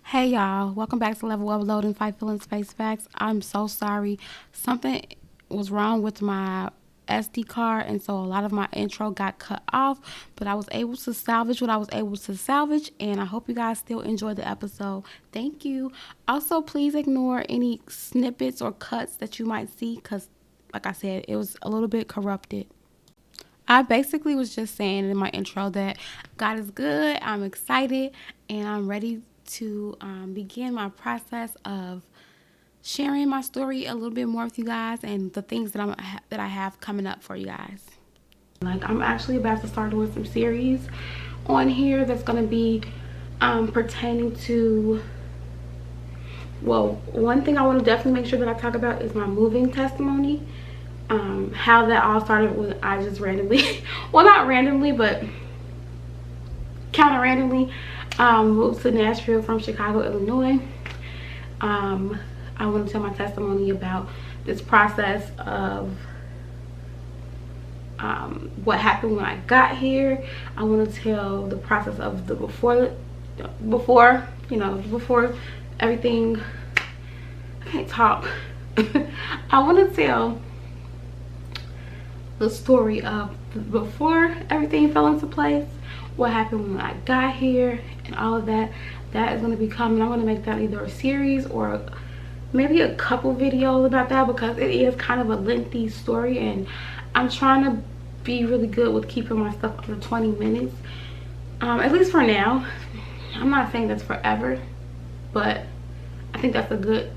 Hey y'all, welcome back to Level Uploading Fight Feeling Space Facts. I'm so sorry. Something was wrong with my SD card, and so a lot of my intro got cut off, but I was able to salvage what I was able to salvage, and I hope you guys still enjoy the episode. Thank you. Also, please ignore any snippets or cuts that you might see because, like I said, it was a little bit corrupted. I basically was just saying in my intro that God is good, I'm excited, and I'm ready to begin my process of sharing my story a little bit more with you guys and the things that I have coming up for you guys. Like, I'm actually about to start doing some series on here that's going to be pertaining to, well, one thing I want to definitely make sure that I talk about is my moving testimony. How that all started when I just randomly, well, not randomly, but kind of randomly, moved to Nashville from Chicago, Illinois. I want to tell my testimony about this process of what happened when I got here. I want to tell the process of the before everything. I can't talk. I want to tell the story of before everything fell into place, what happened when I got here, and all of that. That is going to be coming. I'm going to make that either a series or maybe a couple videos about that, because it is kind of a lengthy story, and I'm trying to be really good with keeping my stuff under 20 minutes, at least for now. I'm not saying that's forever, but I think that's a good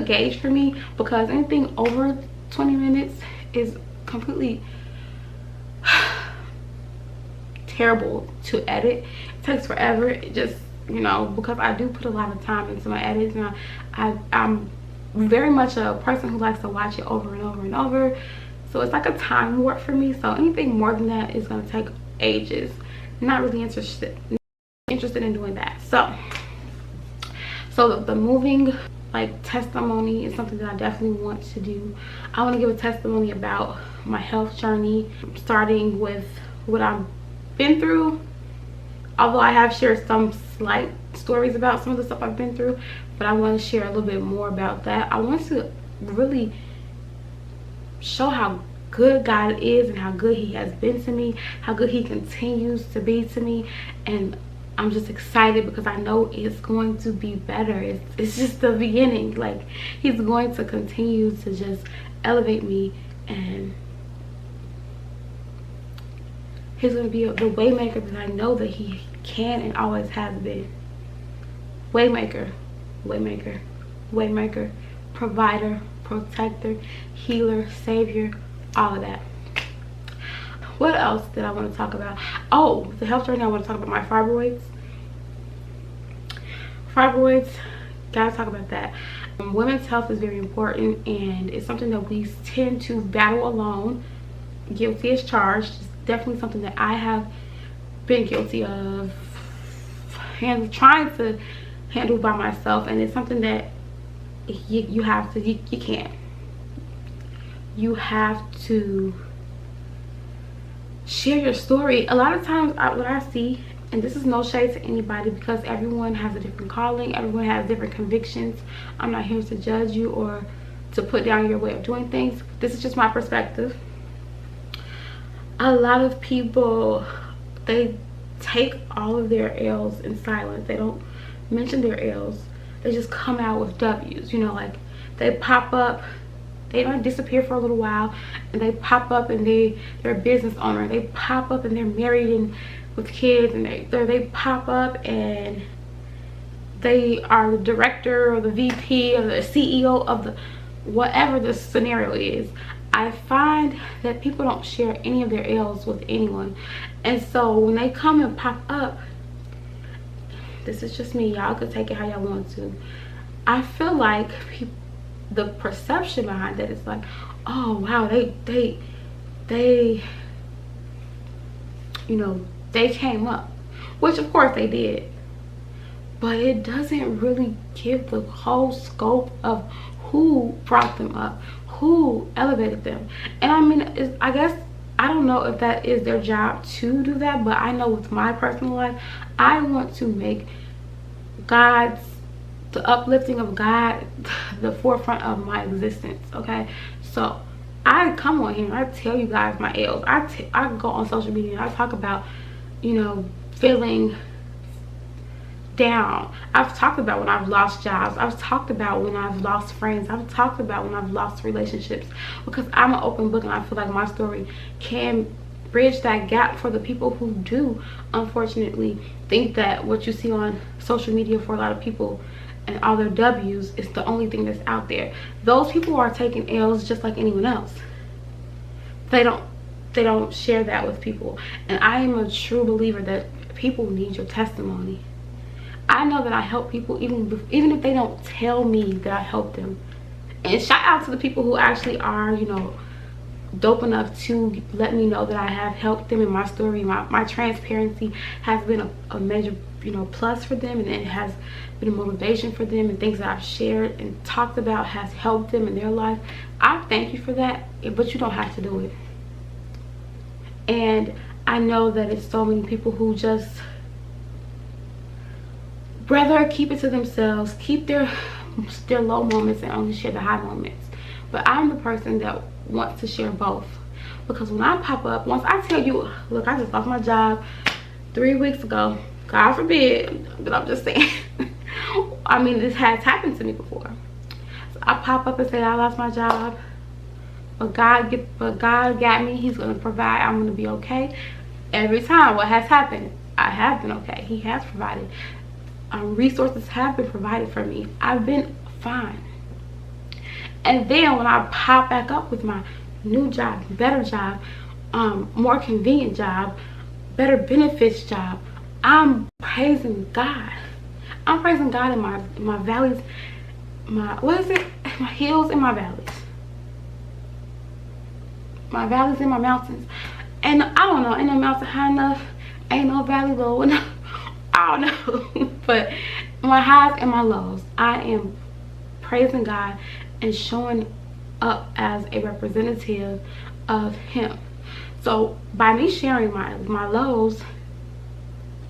gauge for me, because anything over 20 minutes is completely terrible to edit. It takes forever. It just, because I do put a lot of time into my edits, and I'm very much a person who likes to watch it over and over and over, so it's like a time warp for me. So anything more than that is going to take ages. Not really interested in doing that. So the moving testimony is something that I definitely want to do. I want to give a testimony about my health journey, starting with what I've been through, although I have shared some slight stories about some of the stuff I've been through, but I want to share a little bit more about that. I want to really show how good God is and how good he has been to me, how good he continues to be to me, and I'm just excited because I know it's going to be better. It's just the beginning. Like, he's going to continue to just elevate me, and he's going to be the waymaker that I know that he can and always has been. Waymaker, waymaker, waymaker, provider, protector, healer, savior, all of that. What else did I want to talk about? Oh, the health journey. I want to talk about my fibroids. Gotta talk about that. Women's health is very important, and it's something that we tend to battle alone. Guilty as charged. It's definitely something that I have been guilty of and trying to handle by myself, and it's something that you have to, you can't. You have to share your story. A lot of times what I see, and this is no shade to anybody, because everyone has a different calling, everyone has different convictions. I'm not here to judge you or to put down your way of doing things. This is just my perspective. A lot of people, they take all of their L's in silence. They don't mention their L's. They just come out with W's. Like, they pop up, they don't disappear for a little while, and they pop up and they're a business owner. They pop up and they're married and with kids, and they pop up and they are the director or the VP or the CEO of the whatever the scenario is. I find that people don't share any of their L's with anyone, and so when they come and pop up, this is just me, y'all could take it how y'all want to. I feel like the perception behind that is like, oh wow, they they came up, which of course they did, but it doesn't really give the whole scope of who brought them up, who elevated them. And I mean, I guess I don't know if that is their job to do that, but I know with my personal life, I want to make God's, the uplifting of God, the forefront of my existence. Okay, so I come on here and I tell you guys my L's. I go on social media and I talk about, you know, feeling down. I've talked about when I've lost jobs. I've talked about when I've lost friends. I've talked about when I've lost relationships, because I'm an open book and I feel like my story can bridge that gap for the people who do unfortunately think that what you see on social media for a lot of people and all their W's is the only thing that's out there. Those people are taking L's just like anyone else. They don't share that with people. And I am a true believer that people need your testimony. I know that I help people even if they don't tell me that I help them. And shout out to the people who actually are, you know, dope enough to let me know that I have helped them in my story. My transparency has been a major, you know, plus for them, and it has been a motivation for them, and things that I've shared and talked about has helped them in their life. I thank you for that, but you don't have to do it. And I know that it's so many people who just rather keep it to themselves, keep their low moments and only share the high moments. But I'm the person that wants to share both, because when I pop up, once I tell you, look, I just lost my job 3 weeks ago, God forbid, but I'm just saying, I mean, this has happened to me before. So I pop up and say I lost my job, but God got me. He's gonna provide. I'm gonna be okay. Every time what has happened, I have been okay. He has provided. Resources have been provided for me. I've been fine. And then when I pop back up with my new job, better job, more convenient job, better benefits job, I'm praising God. I'm praising God in my valleys, my hills and my valleys. My valleys and my mountains. And I don't know, ain't no mountain high enough, ain't no valley low enough. I don't know. But my highs and my lows, I am praising God and showing up as a representative of Him. So by me sharing my lows,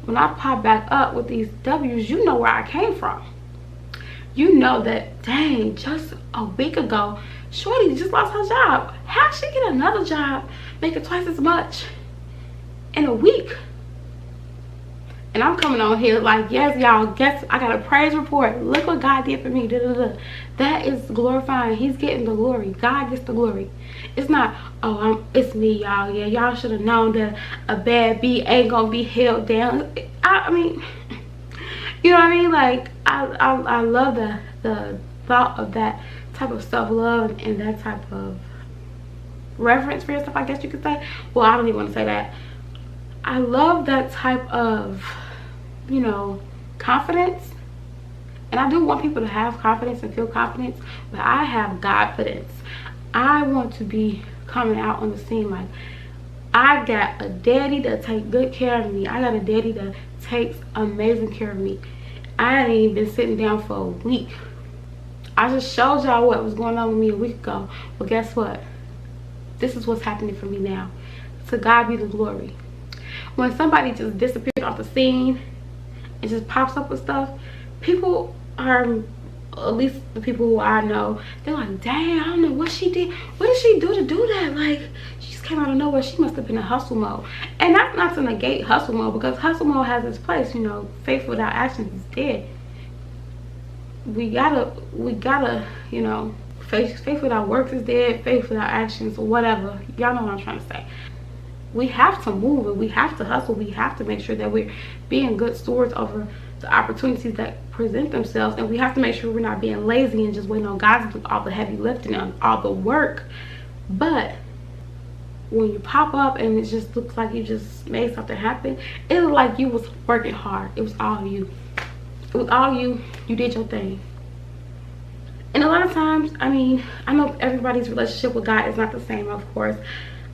when I pop back up with these W's, you know where I came from. You know that, dang, just a week ago, Shorty just lost her job. How'd she get another job making twice as much in a week? And I'm coming on here like, yes, y'all, guess I got a praise report. Look what God did for me. Da, da, da. That is glorifying. He's getting the glory. God gets the glory. It's not, oh, it's me, y'all. Yeah, y'all should have known that a bad bee ain't gonna be held down. I mean, you know what I mean? Like, I love the thought of that type of self-love and that type of reverence for yourself, I guess you could say. Well, I don't even want to say that. I love that type of, you know, confidence. And I do want people to have confidence and feel confidence, but I have Godfidence. I want to be coming out on the scene like, I got a daddy that takes good care of me. I got a daddy that takes amazing care of me. I ain't even been sitting down for a week. I just showed y'all what was going on with me a week ago. But guess what? This is what's happening for me now. To God be the glory. When somebody just disappears off the scene and just pops up with stuff, people are, at least the people who I know, they're like, dang, I don't know what she did. What did she do to do that? Like, she just came out of nowhere. She must have been in hustle mode. And that's not to negate hustle mode, because hustle mode has its place. You know, faith without action is dead. We gotta, you know, faith without works is dead. Faith without actions, or whatever. Y'all know what I'm trying to say. We have to move and we have to hustle. We have to make sure that we're being good stewards over the opportunities that present themselves, and we have to make sure we're not being lazy and just waiting on God to do all the heavy lifting and all the work. But when you pop up and it just looks like you just made something happen, it looked like you was working hard. It was all you. It was all you. You did your thing. And a lot of times, I mean, I know everybody's relationship with God is not the same, of course.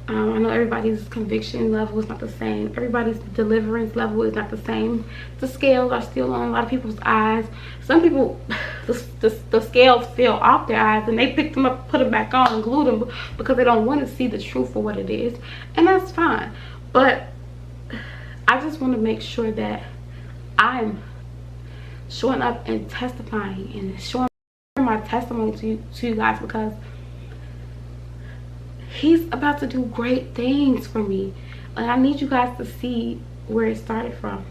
I know everybody's conviction level is not the same. Everybody's deliverance level is not the same. The scales are still on a lot of people's eyes. Some people, the scales fell off their eyes and they picked them up, put them back on and glued them because they don't want to see the truth for what it is. And that's fine. But I just want to make sure that I'm showing up and testifying and showing my testimony to you guys, because he's about to do great things for me. And I need you guys to see where it started from.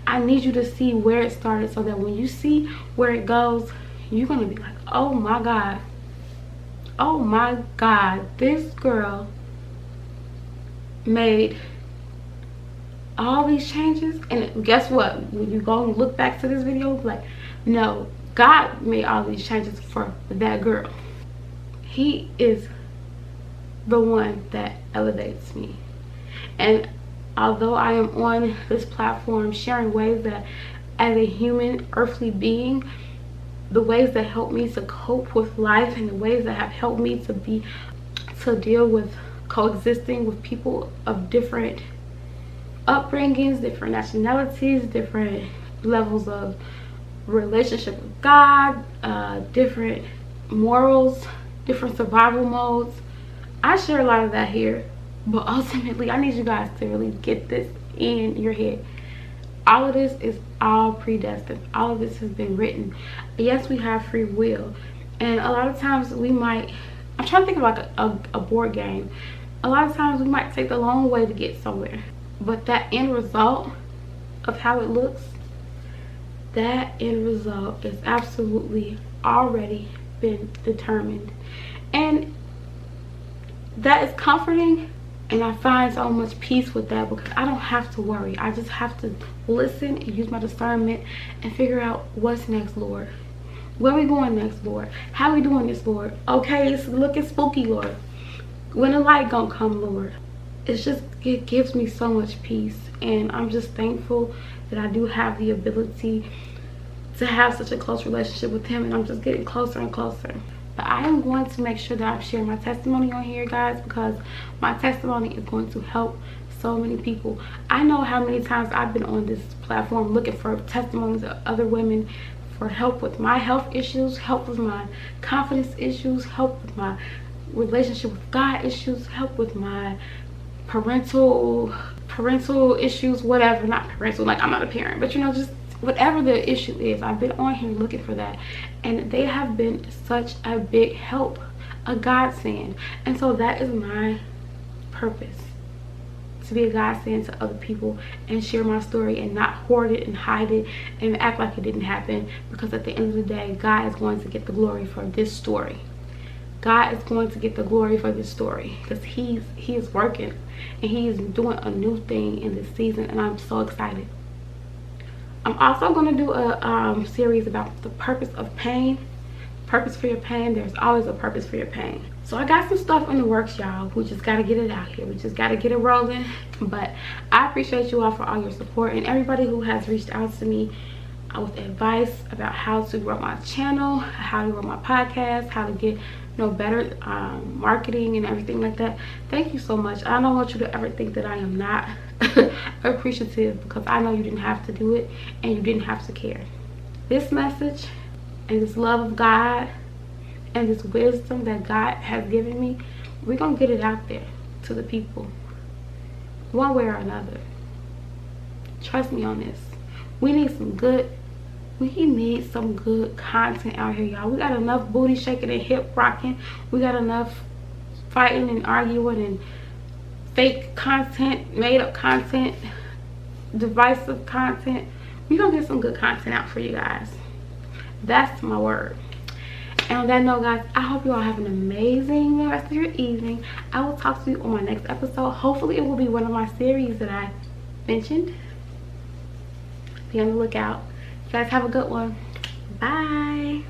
I need you to see where it started, so that when you see where it goes, you're gonna be like, oh my God, oh my God, this girl made all these changes. And guess what, when you go and look back to this video, like, no, God made all these changes for that girl. He is the one that elevates me. And although I am on this platform sharing ways that, as a human earthly being, the ways that help me to cope with life, and the ways that have helped me to deal with coexisting with people of different upbringings, different nationalities, different levels of relationship with God, different morals, different survival modes. I share a lot of that here, but ultimately I need you guys to really get this in your head. All of this is all predestined. All of this has been written. Yes, we have free will, and a lot of times we might, I'm trying to think of like a board game. A lot of times we might take the long way to get somewhere, but that end result of how it looks, that end result is absolutely already been determined. And that is comforting, and I find so much peace with that, because I don't have to worry. I just have to listen and use my discernment and figure out what's next, Lord. Where we going next, Lord? How we doing this, Lord? Okay, it's looking spooky, Lord. When the light gonna come, Lord? It gives me so much peace, and I'm just thankful that I do have the ability to have such a close relationship with him, and I'm just getting closer and closer. But I am going to make sure that I share my testimony on here, guys, because my testimony is going to help so many people. I know how many times I've been on this platform looking for testimonies of other women for help with my health issues, help with my confidence issues, help with my relationship with God issues, help with my parental issues, whatever. Not parental, like I'm not a parent, but you know, just whatever the issue is. I've been on here looking for that, and they have been such a big help, a godsend. And so that is my purpose, to be a godsend to other people and share my story and not hoard it and hide it and act like it didn't happen, because at the end of the day, God is going to get the glory for this story. God is going to get the glory for this story, because he is working, and he is doing a new thing in this season, and I'm so excited. I'm also going to do a series about the purpose of pain. Purpose for your pain. There's always a purpose for your pain. So I got some stuff in the works, y'all. We just got to get it out here. We just got to get it rolling. But I appreciate you all for all your support, and everybody who has reached out to me with advice about how to grow my channel, how to grow my podcast, how to get better marketing and everything like that. Thank you so much. I don't want you to ever think that I am not appreciative, because I know you didn't have to do it, and you didn't have to care. This message and this love of God and this wisdom that God has given me, we're gonna get it out there to the people one way or another. Trust me on this. We need some good content out here, y'all. We got enough booty shaking and hip rocking. We got enough fighting and arguing and fake content, made up content, divisive content. We're gonna get some good content out for you guys. That's my word. And on that note, guys, I hope you all have an amazing rest of your evening. I will talk to you on my next episode. Hopefully it will be one of my series that I mentioned. Be on the lookout. You guys have a good one. Bye.